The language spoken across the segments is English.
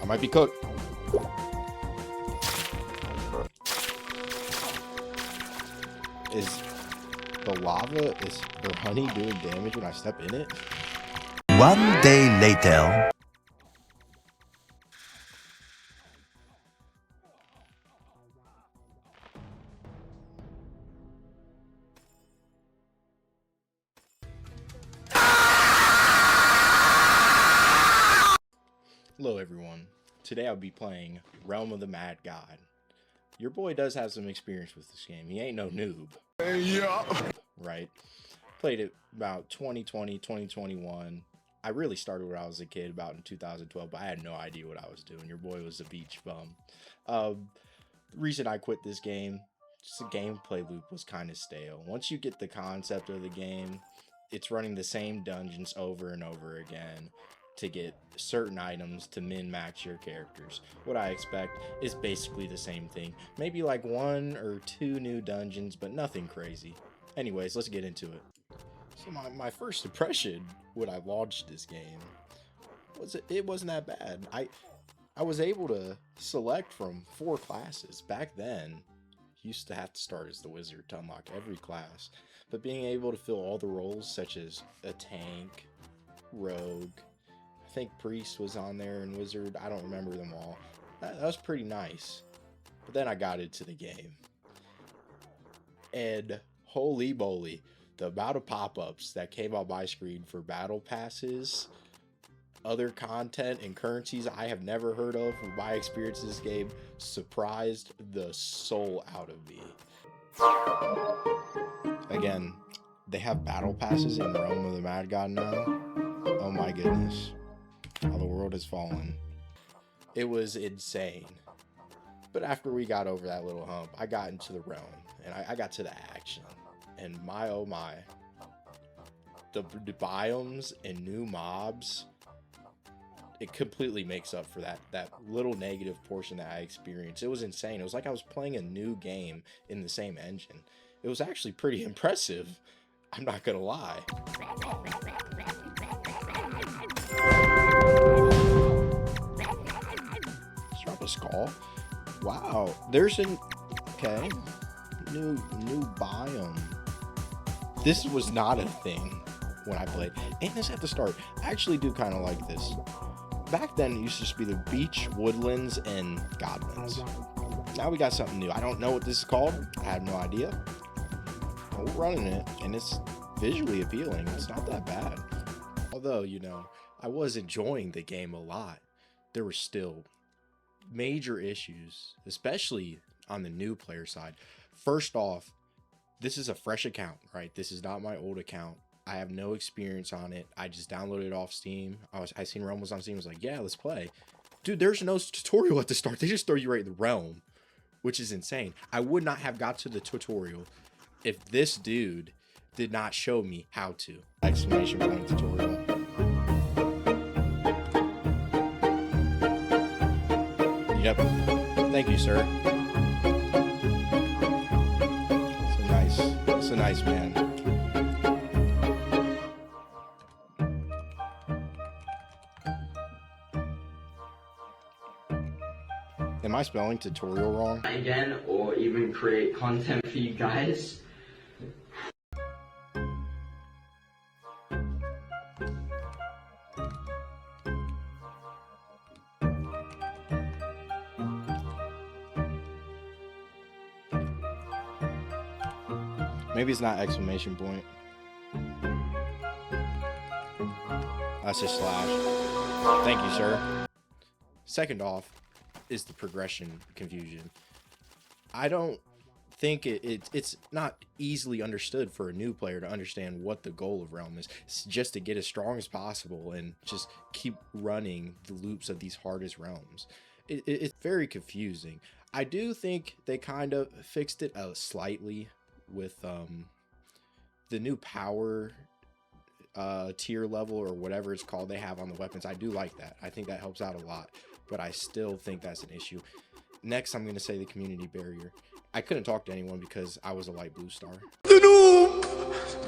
might be cooked. Is the lava, is the honey doing damage when I step in it? One day later. Hello everyone, today I'll be playing Realm of the Mad God. Your boy does have some experience with this game, he ain't no noob. Yeah. Right? Played it about 2020, 2021. I really started when I was a kid, about in 2012, but I had no idea what I was doing. Your boy was a beach bum. The reason I quit this game, just the gameplay loop was kind of stale. Once you get the concept of the game, it's running the same dungeons over and over again to get certain items to min-max your characters. What I expect is basically the same thing. Maybe like 1 or 2 new dungeons, but nothing crazy. Anyways, let's get into it. So my first impression when I launched this game was it wasn't that bad. I was able to select from 4 classes. Back then, you used to have to start as the wizard to unlock every class. But being able to fill all the roles, such as a tank, rogue, I think priest was on there, and wizard, I don't remember them all. That was pretty nice. But then I got into the game. And holy moly, the amount of pop-ups that came on my screen for battle passes, other content, and currencies I have never heard of from my experience in this game surprised the soul out of me. Again, they have battle passes in Realm of the Mad God now. Oh my goodness. How the world has fallen. It was insane. But after we got over that little hump, I got into the realm and I got to the action. And my oh my, the biomes and new mobs, it completely makes up for that little negative portion that I experienced. It was insane. It was like I was playing a new game in the same engine. It was actually pretty impressive. I'm not gonna lie. Drop a skull. Wow, there's an okay new biome. This was not a thing when I played, and this at the start. I actually do kind of like this. Back then, it used to just be the beach, woodlands, and goblins. Now we got something new. I don't know what this is called. I have no idea. But we're running it, and it's visually appealing. It's not that bad. Although, you know, I was enjoying the game a lot, there were still major issues, especially on the new player side. First off, this is a fresh account, right? This is not my old account. I have no experience on it. I just downloaded it off Steam. I seen Realm was on Steam. I was like, yeah, let's play. Dude, there's no tutorial at the start. They just throw you right in the realm, which is insane. I would not have got to the tutorial if this dude did not show me how to. Exclamation point tutorial. Yep. Thank you, sir. It's a nice man. Am I spelling tutorial wrong? Again, or even create content for you guys. Maybe it's not exclamation point. That's just slash. Thank you, sir. Second off is the progression confusion. I don't think it's not easily understood for a new player to understand what the goal of Realm is. It's just to get as strong as possible and just keep running the loops of these hardest realms. It's very confusing. I do think they kind of fixed it slightly with the new power tier level or whatever it's called they have on the weapons. I do like that. I think that helps out a lot, but I still think that's an issue. Next, I'm going to say the community barrier. I couldn't talk to anyone because I was a light blue star. The noob!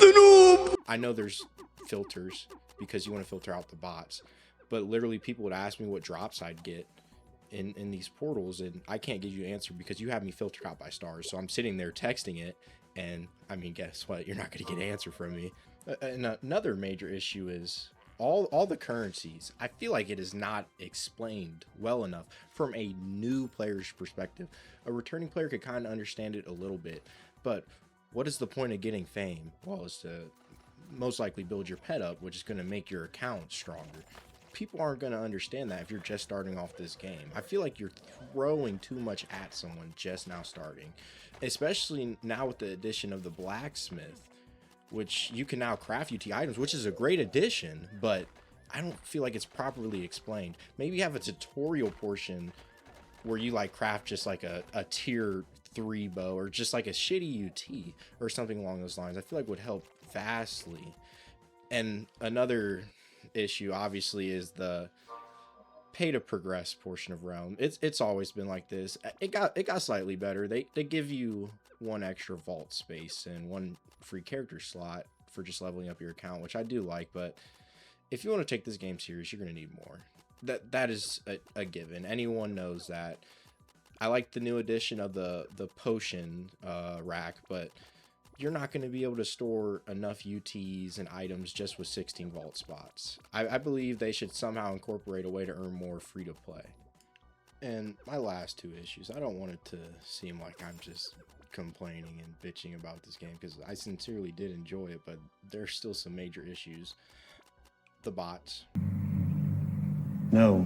The noob! I know there's filters because you want to filter out the bots, but literally people would ask me what drops I'd get, in these portals, and I can't give you an answer because you have me filtered out by stars. So I'm sitting there texting it, and I mean, guess what? You're not going to get an answer from me. And another major issue is all the currencies. I feel like it is not explained well enough from a new player's perspective. A returning player could kind of understand it a little bit, but what is the point of getting fame? Well, it's to most likely build your pet up, which is going to make your account stronger. People aren't going to understand that if you're just starting off this game. I feel like you're throwing too much at someone just now starting, especially now with the addition of the blacksmith, which you can now craft UT items, which is a great addition, but I don't feel like it's properly explained. Maybe have a tutorial portion where you like craft just like a tier 3 bow, or just like a shitty UT or something along those lines. I feel like would help vastly. And another issue obviously is the pay to progress portion of Realm. It's always been like this. It got slightly better. They give you 1 extra vault space and 1 free character slot for just leveling up your account, which I do like, but if you want to take this game serious, you're going to need more. That is a given. Anyone knows that. I like the new addition of the potion rack, but you're not going to be able to store enough UTs and items just with 16 vault spots. I believe they should somehow incorporate a way to earn more free to play. And my last 2 issues, I don't want it to seem like I'm just complaining and bitching about this game, because I sincerely did enjoy it, but there's still some major issues. The bots. No.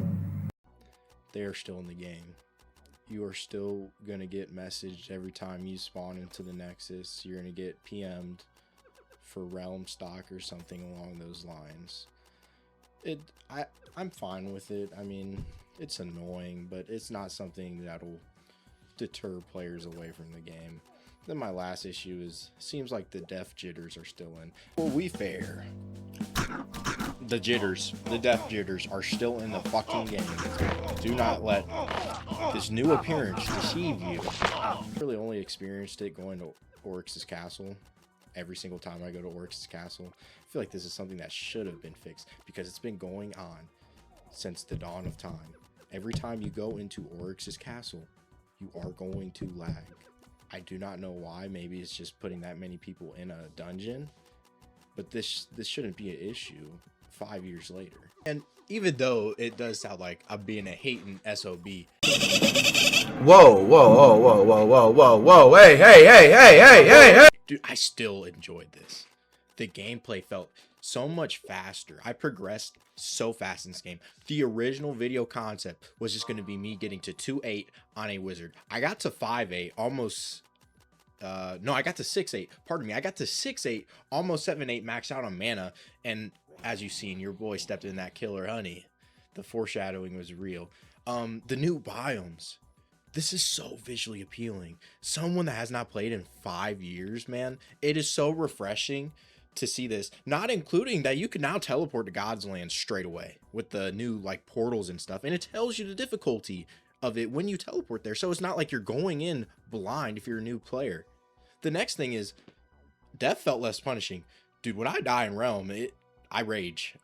They are still in the game. You are still going to get messaged every time you spawn into the Nexus. You're going to get PM'd for realm stock or something along those lines. I'm fine with it. I mean, it's annoying, but it's not something that'll deter players away from the game. Then my last issue is, seems like the death jitters are still in. Well, we fair. The death jitters are still in the fucking game. Do not let this new appearance deceive you. I really only experienced it going to Oryx's castle. Every single time I go to Oryx's castle, I feel like this is something that should have been fixed, because it's been going on since the dawn of time. Every time you go into Oryx's castle, you are going to lag. I do not know why. Maybe it's just putting that many people in a dungeon, but this shouldn't be an issue 5 years later. And even though it does sound like I'm being a hating SOB. Whoa, whoa, whoa, whoa, whoa, whoa, whoa, whoa, hey. Dude, I still enjoyed this. The gameplay felt so much faster. I progressed so fast in this game. The original video concept was just going to be me getting to 2-8 on a wizard. I got to 5-8, almost... no, I got to 6-8. Pardon me. I got to 6-8, almost 7-8, maxed out on mana. And as you've seen, your boy stepped in that killer honey. The foreshadowing was real. The new biomes. This is so visually appealing. Someone that has not played in 5 years, man. It is so refreshing to see this. Not including that you can now teleport to God's Land straight away with the new like portals and stuff. And it tells you the difficulty of it when you teleport there. So it's not like you're going in blind if you're a new player. The next thing is death felt less punishing. Dude, when I die in Realm, I rage.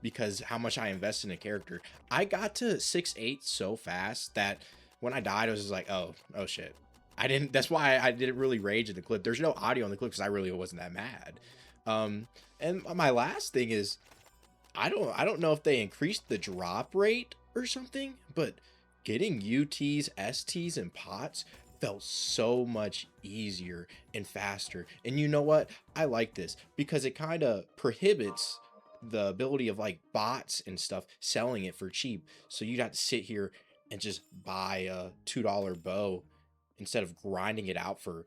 Because how much I invest in a character. I got to 6-8 so fast that when I died, I was just like, oh shit. That's why I didn't really rage in the clip. There's no audio in the clip because I really wasn't that mad. And my last thing is, I don't know if they increased the drop rate or something, but getting UTs, STs, and pots felt so much easier and faster. And you know what? I like this because it kind of prohibits the ability of like bots and stuff selling it for cheap. So you'd have to sit here and just buy a $2 bow instead of grinding it out for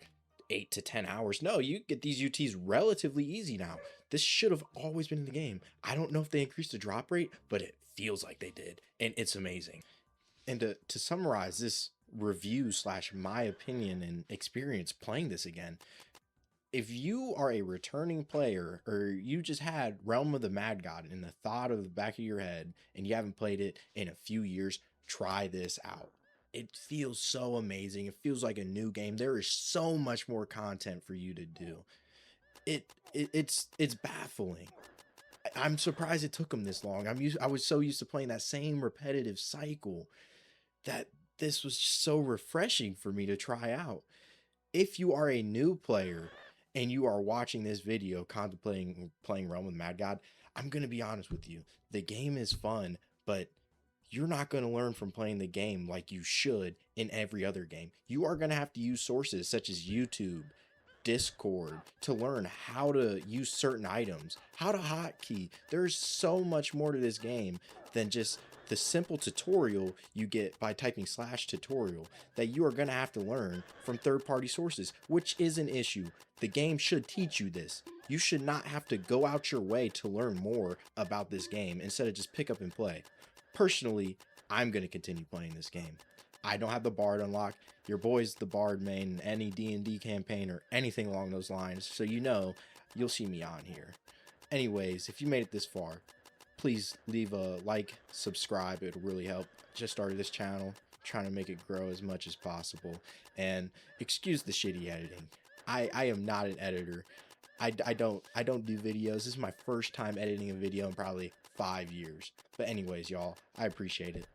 8 to 10 hours. No, you get these UTs relatively easy now. This should have always been in the game. I don't know if they increased the drop rate, but it feels like they did, and it's amazing. And to summarize this review / my opinion and experience playing this again, if you are a returning player or you just had Realm of the Mad God in the thought of the back of your head and you haven't played it in a few years, try this out. It feels so amazing. It feels like a new game. There is so much more content for you to do. It's baffling. I'm surprised it took him this long. I was so used to playing that same repetitive cycle that this was just so refreshing for me to try out. If you are a new player and you are watching this video contemplating playing Realm with Mad God, I'm going to be honest with you. The game is fun, but you're not going to learn from playing the game like you should in every other game. You are going to have to use sources such as YouTube, Discord to learn how to use certain items, how to hotkey. There's so much more to this game than just the simple tutorial you get by typing /tutorial that you are going to have to learn from third-party sources, which is an issue. The game should teach you this. You should not have to go out your way to learn more about this game instead of just pick up and play. Personally, I'm going to continue playing this game. I don't have the Bard unlocked. Your boy's the Bard main in any D&D campaign or anything along those lines, so you know you'll see me on here. Anyways, if you made it this far, please leave a like, subscribe. It'll really help. Just started this channel, trying to make it grow as much as possible. And excuse the shitty editing. I am not an editor. I don't do videos. This is my first time editing a video in probably 5 years. But anyways, y'all, I appreciate it.